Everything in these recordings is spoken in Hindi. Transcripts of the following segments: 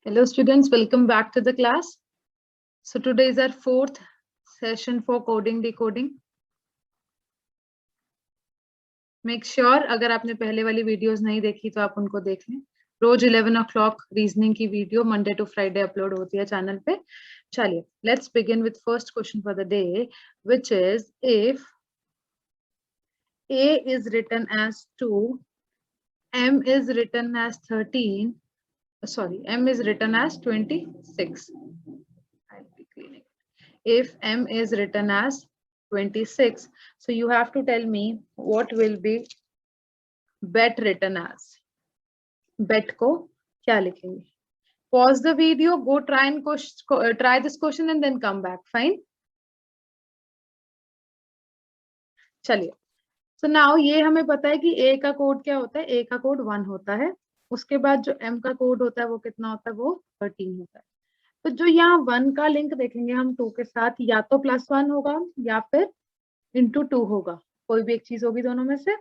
Hello students, welcome back to the class. So today is our fourth session for coding decoding. Make sure अगर आपने पहले वाली वीडियोस नहीं देखी तो आप उनको देख लें. रोज 11 o'clock रीजनिंग की video Monday to Friday upload होती है चैनल पे. चलिए, let's begin with first question for the day, which is if A is written as 2, M is written as 13. Sorry, M is written as 26. I'll be cleaning. If M is written as 26, so you have to tell me what will be bet written as. Bet को क्या लिखेंगे? Pause the video, go try this question and then come back. Fine. चलिए. So now ये हमें पता है कि A का कोड क्या होता है? A का कोड 1 होता है. उसके बाद जो M का कोड होता है वो कितना होता है? वो 13 होता है. तो जो यहाँ 1 का लिंक देखेंगे हम 2 के साथ, या तो +1 होगा या फिर *2 होगा. कोई भी एक चीज होगी दोनों में से.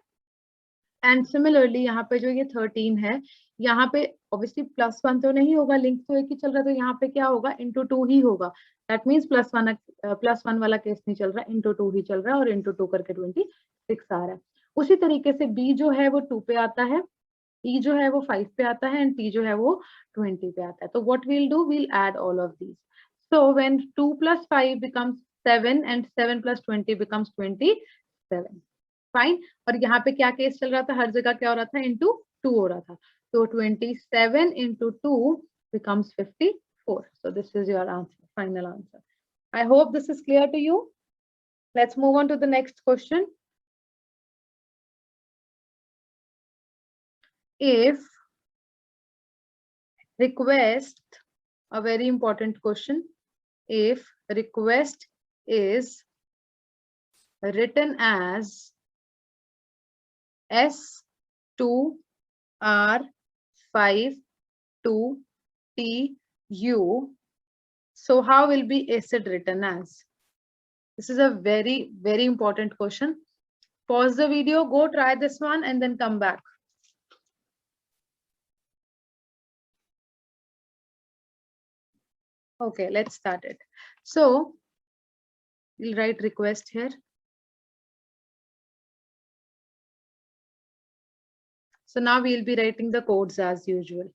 एंड सिमिलरली यहाँ पे जो ये 13 है, यहाँ पे ऑब्वियसली +1 तो नहीं होगा, लिंक तो एक ही चल रहा है, तो यहाँ पे क्या होगा? *2 ही होगा. दैट मीन्स +1 वाला केस नहीं चल रहा, *2 ही चल रहा है और *2 करके 26 आ रहा है. उसी तरीके से B जो है वो 2 पे आता है, E जो है वो 5 पे आता है एंड T जो है वो 20 पे आता है. तो what we'll do, we'll add all of these. So when 2 + 5 becomes 7 and 7 + 20 becomes 27. Fine. और यहाँ पे क्या केस चल रहा था? हर जगह क्या हो रहा था? *2 हो रहा था. तो 27 × 2 becomes 54. So this is your answer, final answer. I hope this is clear to you. Let's move on to the next question. If request, a very important question, if request is written as S2R5TU, so how will be acid written as? This is a very, very important question. Pause the video, go try this one and then come back. Okay, let's start it. So we'll write request here. So now we'll be writing the codes as usual.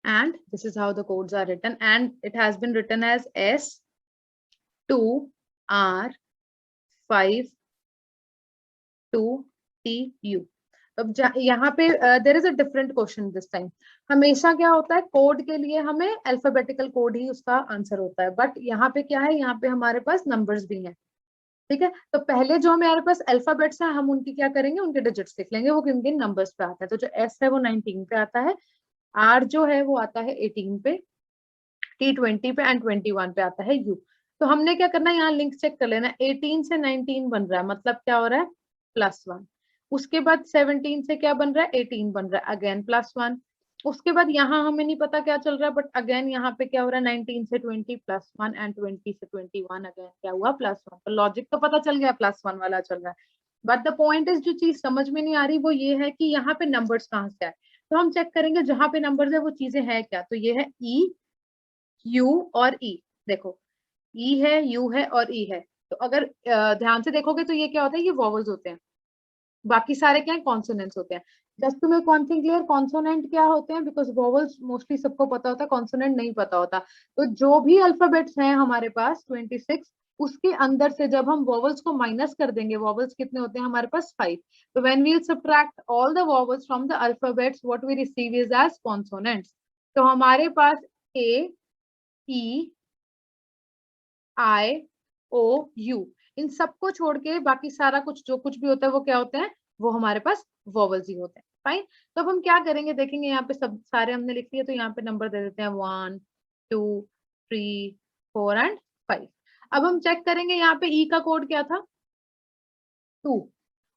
And this is how the codes are written, and it has been written as S2R5TU. अब यहाँ पे there is a different question this time. हमेशा क्या होता है, कोड के लिए हमें अल्फाबेटिकल कोड ही उसका आंसर होता है, बट यहाँ पे क्या है, यहाँ पे हमारे पास नंबर्स भी हैं. ठीक है, तो पहले जो हमारे पास अल्फाबेट्स हैं हम उनकी क्या करेंगे, उनके डिजिट्स लिख लेंगे, वो किन किन नंबर्स पे आता है. तो जो S है वो 19 पे आता है, R जो है वो आता है 18 पे, T 20 पे एंड 21 पे आता है U. तो हमने क्या करना है, यहाँ लिंक चेक कर लेना. 18 से 19 बन रहा है, मतलब क्या हो रहा है? +1. उसके बाद 17 से क्या बन रहा है? 18 बन रहा है, अगेन +1. उसके बाद यहाँ हमें नहीं पता क्या चल रहा है, बट अगेन यहाँ पे क्या हो रहा है? 19 से 20 +1 एंड 20 से 21 अगेन क्या हुआ? +1. तो लॉजिक तो पता चल गया, +1 वाला चल रहा है. बट द पॉइंट इज, जो चीज समझ में नहीं आ रही वो ये है कि यहाँ पे नंबर्स कहाँ से आए. तो हम चेक करेंगे जहां पे नंबर्स है वो चीजें हैं क्या. तो ये है E, U और E. देखो, E है, U है और E है. तो अगर ध्यान से देखोगे तो ये क्या होता है? ये वॉवल्स होते हैं. बाकी सारे क्या है? कॉन्सोनेंट्स होते हैं. Just to make one thing clear, consonant क्या होते हैं? बिकॉज वॉवल्स मोस्टली सबको पता होता है, कॉन्सोनेंट नहीं पता होता. तो जो भी अल्फाबेट्स हैं हमारे पास 26, उसके अंदर से जब हम वॉवल्स को माइनस कर देंगे, वॉवल्स कितने होते हैं हमारे पास? 5. तो when we subtract all the vowels from the alphabets, what we receive is as consonants. तो हमारे पास A, E, I, O, U, इन सबको छोड़ के बाकी सारा कुछ जो कुछ भी होता है वो क्या होते हैं? वो हमारे पास वॉवल्स ही होते हैं. फाइन. तो अब हम क्या करेंगे, देखेंगे यहाँ पे सब सारे हमने लिख लिए, तो यहाँ पे नंबर दे देते हैं 1, 2, 3, 4 एंड 5. अब हम चेक करेंगे यहाँ पे E का कोड क्या था? 2.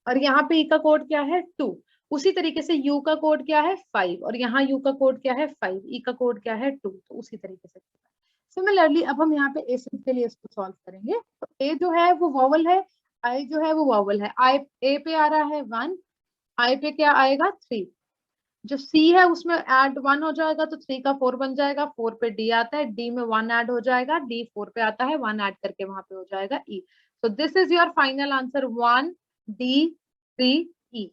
और यहाँ पे E का कोड क्या है? 2. उसी तरीके से U का कोड क्या है? 5. और यहाँ U का कोड क्या है? 5. E का कोड क्या है? 2. तो उसी तरीके से सिमिलरली अब हम यहाँ पे एसिड के लिए इसको सॉल्व करेंगे. तो A जो है वो वॉवल है, आई जो है वो वावल है, आई ए पे आ रहा है 1, आई पे क्या आएगा 3, जो सी है उसमें ऐड 1 हो जाएगा तो 3 का 4 बन जाएगा, 4 पे डी आता है, डी में 1 ऐड हो जाएगा, डी 4 पे आता है, 1 ऐड करके वहां पे हो जाएगा E. So this is your final answer 1 D 3 E.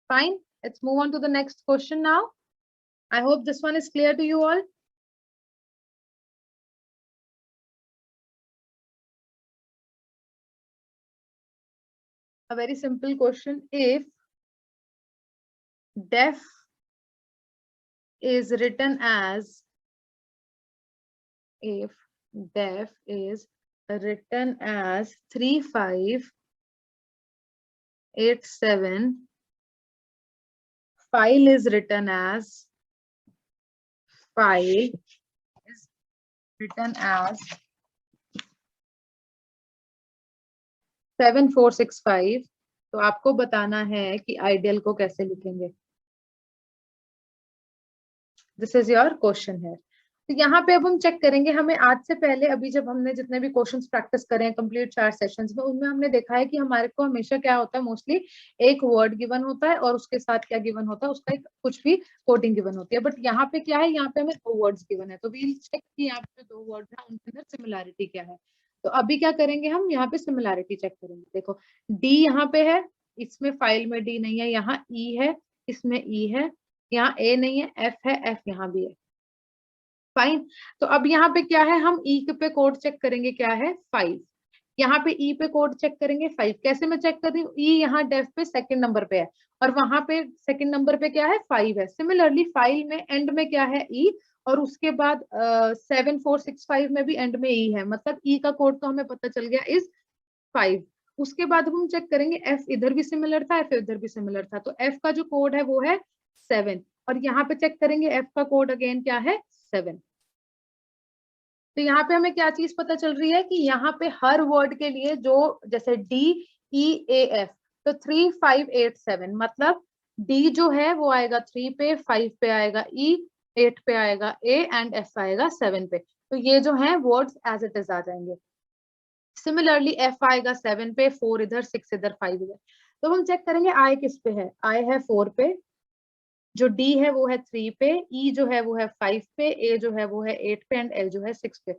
Fine, let's move on to the next question now. I hope this one is clear to you all. A very simple question. If def is written as, if def is written as 3587, file is written as, file is written as 7465, तो आपको बताना है कि आइडियल को कैसे लिखेंगे। दिस इज योर क्वेश्चन है। तो यहाँ पे अब हम चेक करेंगे, हमें आज से पहले अभी जब हमने जितने भी क्वेश्चंस प्रैक्टिस करें कंप्लीट 4 सेशंस में, उनमें हमने देखा है कि हमारे को हमेशा क्या होता है, मोस्टली एक वर्ड गिवन होता है और उसके साथ क्या गिवन होता है, उसका एक कुछ भी कोडिंग गिवन होती है। बट यहाँ पे क्या है, यहाँ पे हमें 2 वर्ड्स गिवन है, तो वील चेक कि यहाँ पे 2 वर्ड है उनके अंदर सिमिलैरिटी क्या है। तो अभी क्या करेंगे, हम यहाँ पे सिमिलैरिटी चेक करेंगे। देखो डी यहाँ पे है, इसमें फाइल में डी नहीं है, यहाँ ई है, इसमें ई है, यहाँ ए नहीं है, एफ है, एफ यहाँ भी है। फाइन, तो अब यहाँ पे क्या है, हम ई पे कोड चेक करेंगे, क्या है 5, यहाँ पे ई पे कोड चेक करेंगे 5। कैसे मैं चेक कर रही हूँ, ई यहाँ डेफ पे सेकंड नंबर पे है और वहां पे सेकंड नंबर पे क्या है 5 है। सिमिलरली फाइल में एंड में क्या है ई, और उसके बाद 7465 में भी एंड में ई है, मतलब ई का कोड तो हमें पता चल गया इज 5। उसके बाद हम चेक करेंगे एफ इधर भी सिमिलर था, एफ इधर भी सिमिलर था, तो एफ का जो कोड है वो है 7, और यहाँ पे चेक करेंगे एफ का कोड अगेन क्या है 7। तो यहाँ पे हमें क्या चीज पता चल रही है कि यहाँ पे हर वर्ड के लिए जो, जैसे डी ई ए एफ, तो 3587, मतलब डी जो है वो आएगा 3 पे, 5 पे आएगा ई, 8 पे आएगा ए एंड एफ आएगा 7 पे। तो ये जो है वर्ड्स एज इट इज आ जाएंगे। सिमिलरली एफ आएगा 7 पे, 4 इधर, 6 इधर, 5 इधर। तो हम चेक करेंगे आई किस पे है, आई है 4 पे, जो डी है वो है 3 पे, ई जो है वो है 5 पे, ए जो है वो है 8 पे एंड एल जो है 6 पे।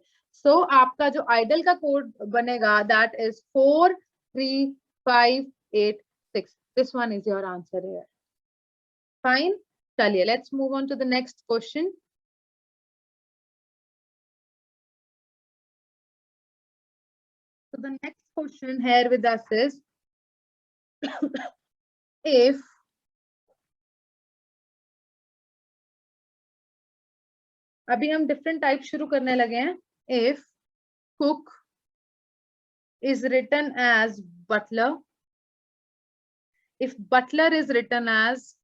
सो आपका जो आइडल का कोड बनेगा that is 43586। This one is your answer here. Fine, चलिए let's move on to the next question. So the next question here with us is if अभी हम डिफरेंट टाइप शुरू करने लगे हैं। If cook is written as butler, if butler is written as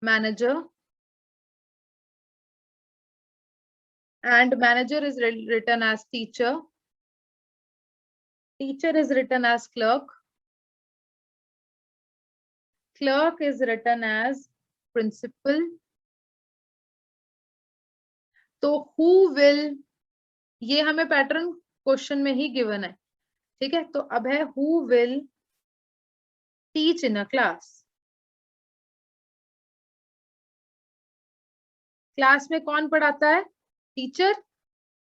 manager, and manager is written as teacher, teacher is written as clerk, clerk is written as principal, तो who will, ये हमें पैटर्न क्वेश्चन में ही गिवन है, ठीक है। तो अब है who will teach in a class, class में कौन पढ़ाता है, टीचर।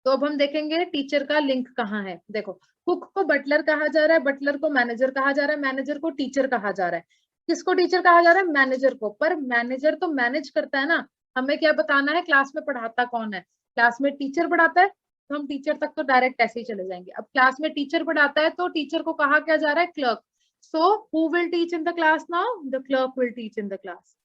तो अब हम देखेंगे टीचर का लिंक कहाँ है। देखो कुक को बटलर कहा जा रहा है, बटलर को मैनेजर कहा जा रहा है, मैनेजर को टीचर कहा जा रहा है। किसको टीचर कहा जा रहा है, मैनेजर को, पर मैनेजर तो मैनेज करता है ना, हमें क्या बताना है क्लास में पढ़ाता कौन है। क्लास में टीचर पढ़ाता है तो हम टीचर तक तो डायरेक्ट ऐसे ही चले जाएंगे। अब क्लास में टीचर पढ़ाता है तो टीचर को कहा क्या जा रहा है, clerk. So who will teach in the class now, the clerk will teach in the class.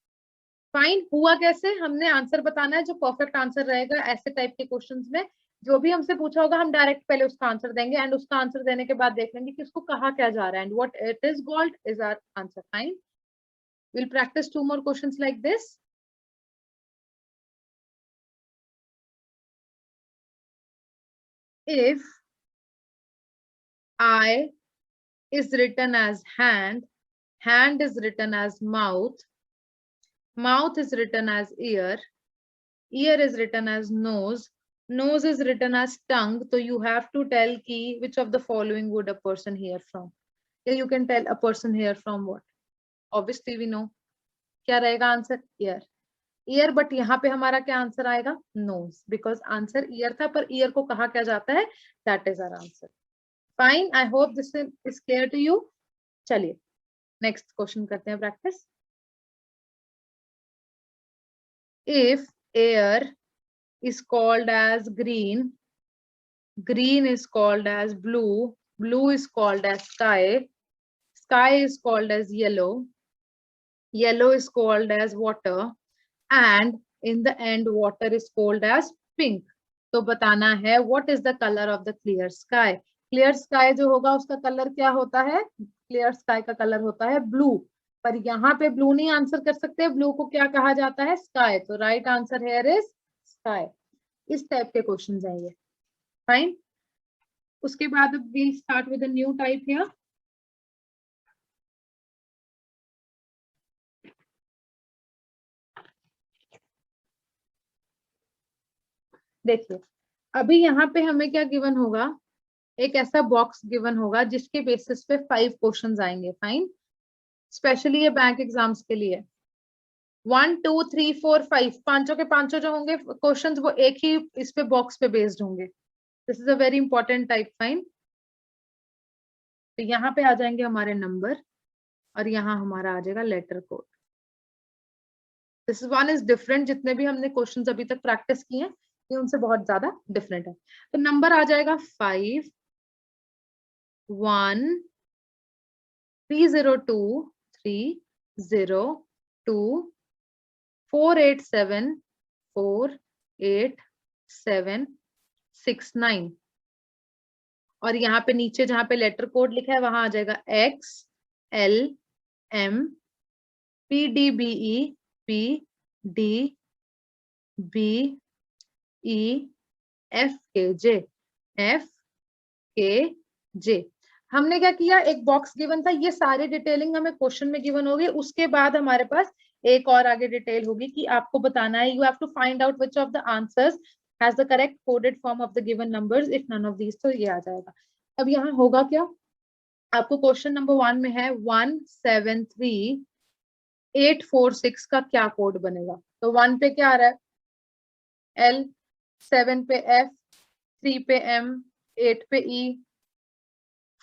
Fine, हुआ कैसे, हमने आंसर बताना है, जो परफेक्ट आंसर रहेगा ऐसे टाइप के क्वेश्चंस में जो भी हमसे पूछा होगा हम डायरेक्ट पहले उसका आंसर देंगे एंड उसका आंसर देने के बाद देख लेंगे कि उसको कहा क्या जा रहा है and what it is called is our answer. Fine, we'll practice 2 more questions like this. If I is written as hand, hand is written as mouth, mouth is written as ear, ear is written as nose, nose is written as tongue, so you have to tell ki which of the following would a person hear from. या you can tell a person here from what, obviously we know क्या रहेगा आंसर, ईयर। ईयर, बट यहाँ पे हमारा क्या आंसर आएगा, नोज, बिकॉज आंसर ईयर था, पर ईयर को कहा क्या जाता है, that is our answer. Fine, I hope this is clear to you. चलिए नेक्स्ट क्वेश्चन करते हैं practice. If air is called as green, green is called as blue, blue is called as sky, sky is called as yellow, yellow is called as water, and in the end water is called as pink. तो बताना है what is the color of the clear sky. Clear sky जो होगा उसका कलर क्या होता है, clear sky का कलर होता है blue, पर यहाँ पे blue नहीं आंसर कर सकते, blue को क्या कहा जाता है, sky, तो right answer here is sky. इस टाइप के क्वेश्चन आएंगे। फाइन, उसके बाद अब we'll start with a new type here. देखिए अभी यहाँ पे हमें क्या गिवन होगा, एक ऐसा बॉक्स गिवन होगा जिसके बेसिस पे 5 क्वेश्चंस आएंगे। फाइन, स्पेशली ये बैंक एग्जाम्स के लिए 1 2 3 4 5 पांचों के पांचों जो होंगे क्वेश्चंस वो एक ही इस पे बॉक्स पे बेस्ड होंगे। This is a very important type. Fine, तो यहाँ पे आ जाएंगे हमारे नंबर और यहाँ हमारा आ जाएगा letter code. This one is different, जितने भी हमने क्वेश्चंस अभी तक प्रैक्टिस किए हैं ये उनसे बहुत ज्यादा डिफरेंट है। तो नंबर आ जाएगा 5 1 3 0 2 3 0 2 4 8 7 4 8 7 6 9, और यहाँ पे नीचे जहाँ पे लेटर कोड लिखा है वहां आ जाएगा X L M P D B E P D B E F K J F K J। हमने क्या किया, एक बॉक्स गिवन था, ये सारी डिटेलिंग हमें क्वेश्चन में गिवन होगी, उसके बाद हमारे पास एक और आगे डिटेल होगी कि आपको बताना है, you have to find out which of the answers has the correct coded form of the given numbers if none of these, तो ये आ जाएगा। अब यहाँ होगा क्या, आपको क्वेश्चन नंबर 1 में है 173846 का क्या कोड बनेगा। तो 1 पे क्या आ रहा है L, 7 पे F, 3 पे M, 8 पे E,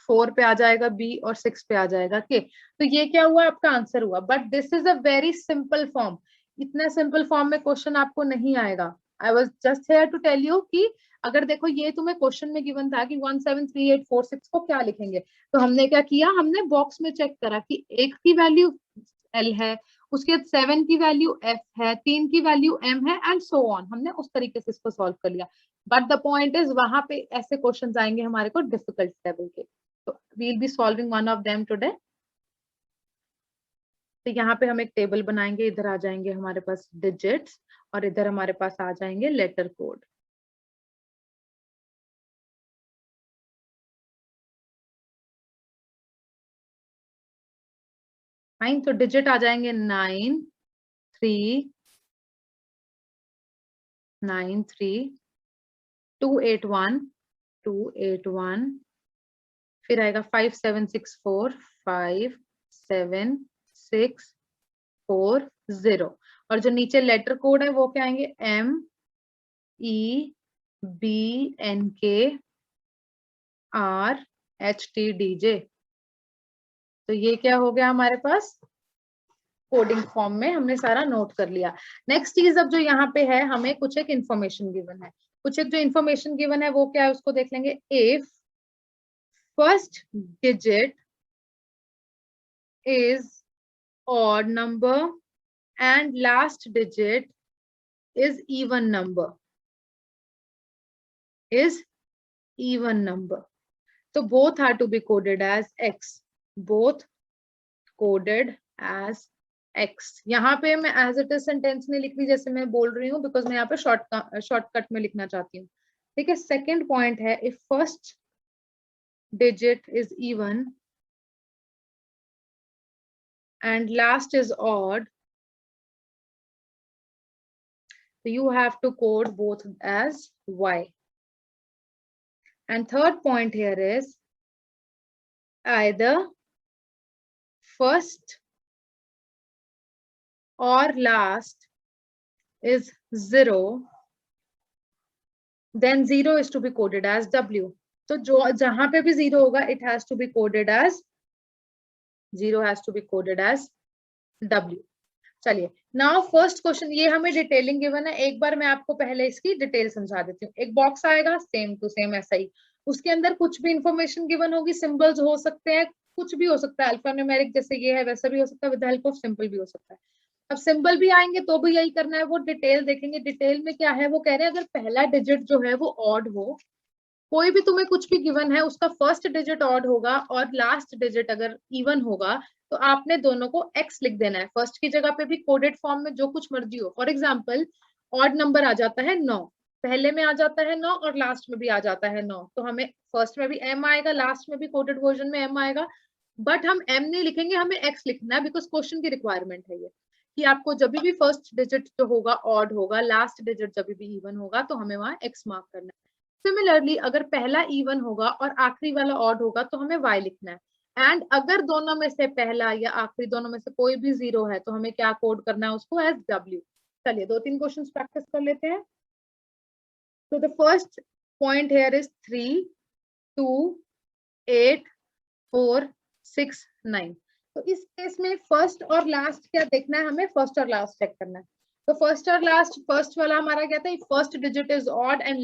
4 पे आ जाएगा B और 6 पे आ जाएगा K। तो ये क्या हुआ, आपका आंसर हुआ, but this is a very simple form. इतना सिंपल फॉर्म में क्वेश्चन आपको नहीं आएगा। I was just here to tell you कि अगर देखो ये तुम्हें क्वेश्चन में गिवन था कि 173846 को क्या लिखेंगे, तो हमने क्या किया, हमने बॉक्स में चेक करा कि एक की वैल्यू L है, उसके 7 की वैल्यू F है, 3 की वैल्यू M है, एंड सो ऑन। हमने उस तरीके से इसको सॉल्व कर लिया, बट द पॉइंट इज वहां पे ऐसे क्वेश्चंस आएंगे हमारे को डिफिकल्ट लेवल के, तो we'll be solving one of them today। तो यहाँ पे हम एक टेबल बनाएंगे, इधर आ जाएंगे हमारे पास डिजिट्स और इधर हमारे पास आ जाएंगे लेटर कोड। फाइन, तो डिजिट आ जाएंगे 9 3 9 3 2 8 1 2 8 1, फिर आएगा 5 7 6 4 5 7 6 4 0, और जो नीचे लेटर कोड है वो क्या आएंगे M E B N K R H T D J। तो ये क्या हो गया हमारे पास, कोडिंग फॉर्म में हमने सारा नोट कर लिया। नेक्स्ट चीज अब जो यहाँ पे है, हमें कुछ एक इंफॉर्मेशन गिवन है, कुछ एक जो इंफॉर्मेशन गिवन है वो क्या है उसको देख लेंगे। If first digit is odd number and last digit is even number, is even number, तो both are to be coded as X, both coded as X। यहाँ पे मैं एज इट इज सेंटेंस नहीं लिख रही जैसे मैं बोल रही हूँ, बिकॉज मैं यहाँ पे शॉर्टकट में लिखना चाहती हूँ। ठीक है, सेकेंड पॉइंट है if first digit is even and last is odd, you have to code both as Y। And third point here is either first or last is 0, then 0 is to be coded as W. तो जो जहां पे भी 0 होगा it has to be coded as 0 has to be coded as W. चलिए नाउ फर्स्ट क्वेश्चन, ये हमें डिटेलिंग गिवन है, एक बार मैं आपको पहले इसकी डिटेल समझा देती हूँ। एक बॉक्स आएगा सेम टू सेम ऐसा ही, उसके अंदर कुछ भी इंफॉर्मेशन गिवन होगी, सिंबल्स हो सकते हैं, कुछ भी हो सकता है, अल्फा न्यूमेरिक जैसे ये है वैसा भी हो सकता है, विद हेल्प ऑफ सिंबल भी हो सकता है। अब सिंबल भी आएंगे तो भी यही करना है, वो डिटेल देखेंगे। डिटेल में क्या है, वो कह रहे हैं अगर पहला डिजिट जो है वो ऑड हो, कोई भी तुम्हें कुछ भी गिवन है उसका फर्स्ट डिजिट ऑड होगा और लास्ट डिजिट अगर इवन होगा तो आपने दोनों को x लिख देना है। फर्स्ट की जगह पे भी कोडेड फॉर्म में जो कुछ मर्जी हो। फॉर एग्जांपल ऑड नंबर आ जाता है 9, पहले में आ जाता है 9 और लास्ट में भी आ जाता है 9, तो हमें फर्स्ट में भी m आएगा, लास्ट में भी कोडेड वर्जन में m आएगा, बट हम m नहीं लिखेंगे, हमें x लिखना है, बिकॉज क्वेश्चन की रिक्वायरमेंट है ये कि आपको जब भी फर्स्ट डिजिट जो होगा ऑड होगा, लास्ट डिजिट जब भी इवन होगा तो हमें वहां x मार्क करना है। सिमिलरली अगर पहला इवन होगा और आखिरी वाला ऑड होगा तो हमें y लिखना है, एंड अगर दोनों में से पहला या आखिरी दोनों में से कोई भी 0 है तो हमें क्या कोड करना है उसको, एज W। चलिए 2-3 क्वेश्चंस प्रैक्टिस कर लेते हैं। तो the first point here is 3, 2, 8, 4, 6, 9। तो इस केस में फर्स्ट और लास्ट क्या देखना है हमें, फर्स्ट और लास्ट चेक करना है। तो फर्स्ट और लास्ट, फर्स्ट वाला हमारा क्या था, first digit is odd and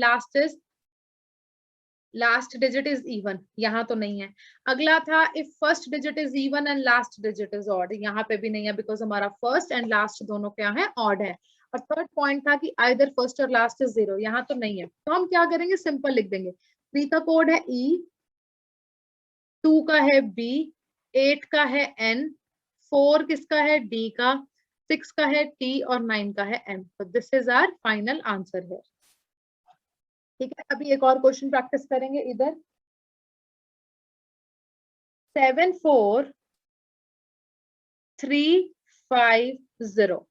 last digit is even, यहाँ तो नहीं है। अगला था if first digit is even and last digit is odd, यहाँ पे भी नहीं है बिकॉज हमारा फर्स्ट एंड लास्ट दोनों क्या है, ऑड है। और थर्ड पॉइंट था कि आइदर फर्स्ट और लास्ट इज 0, यहाँ तो नहीं है। तो हम क्या करेंगे, सिंपल लिख देंगे। 3 का कोड है E, 2 का है B, 8 का है N, 4 किसका है D का, 6 का है T और 9 का है M। तो this is our final answer है। ठीक है, अभी एक और क्वेश्चन प्रैक्टिस करेंगे इधर। 7, 4, 3, 5, 0।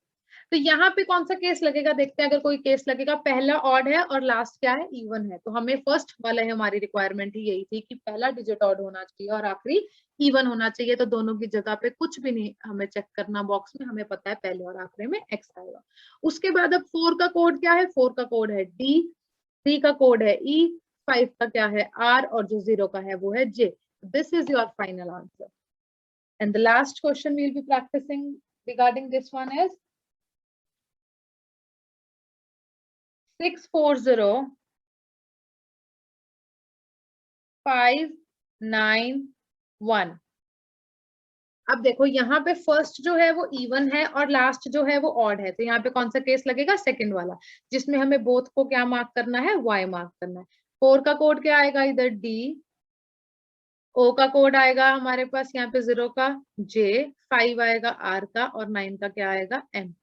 तो यहाँ पे कौन सा केस लगेगा देखते हैं। अगर कोई केस लगेगा, पहला ऑड है और लास्ट क्या है, इवन है, तो हमें फर्स्ट वाला है, हमारी रिक्वायरमेंट ही यही थी कि पहला डिजिट ऑड होना चाहिए और आखिरी इवन होना चाहिए। तो दोनों की जगह पे कुछ भी नहीं हमें चेक करना बॉक्स में, हमें पता है पहले और आखिरी में x आएगा। उसके बाद अब 4 का कोड क्या है, 4 का कोड है D, 3 का कोड है E, 5 का क्या है R और जो 0 का है वो है J। This is your final answer. And the last question we'll be practicing regarding this one is 640 591। अब देखो यहाँ पे फर्स्ट जो है वो इवन है और लास्ट जो है वो ऑड है, तो यहाँ पे कौन सा केस लगेगा, सेकंड वाला, जिसमें हमें बोथ को क्या मार्क करना है, y मार्क करना है। 4 का कोड क्या आएगा इधर D, O का कोड आएगा हमारे पास यहाँ पे 0 का J, 5 आएगा R का और 9 का क्या आएगा M।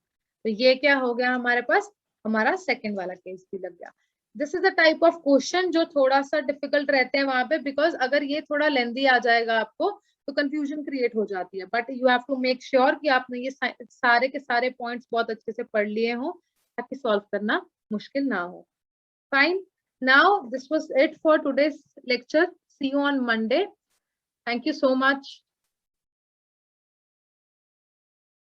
तो ये क्या हो गया हमारे पास, हमारा सेकंड वाला केस भी लग गया। This is the type of question जो थोड़ा सा डिफिकल्ट रहते हैं वहां पे, बिकॉज अगर ये थोड़ा लेंदी आ जाएगा आपको तो कंफ्यूजन क्रिएट हो जाती है। But you have to make sure कि आपने ये सारे के सारे पॉइंट्स बहुत अच्छे से पढ़ लिए हो ताकि सॉल्व करना मुश्किल ना हो। Fine, now this was it for today's lecture. See you on Monday. Thank you so much.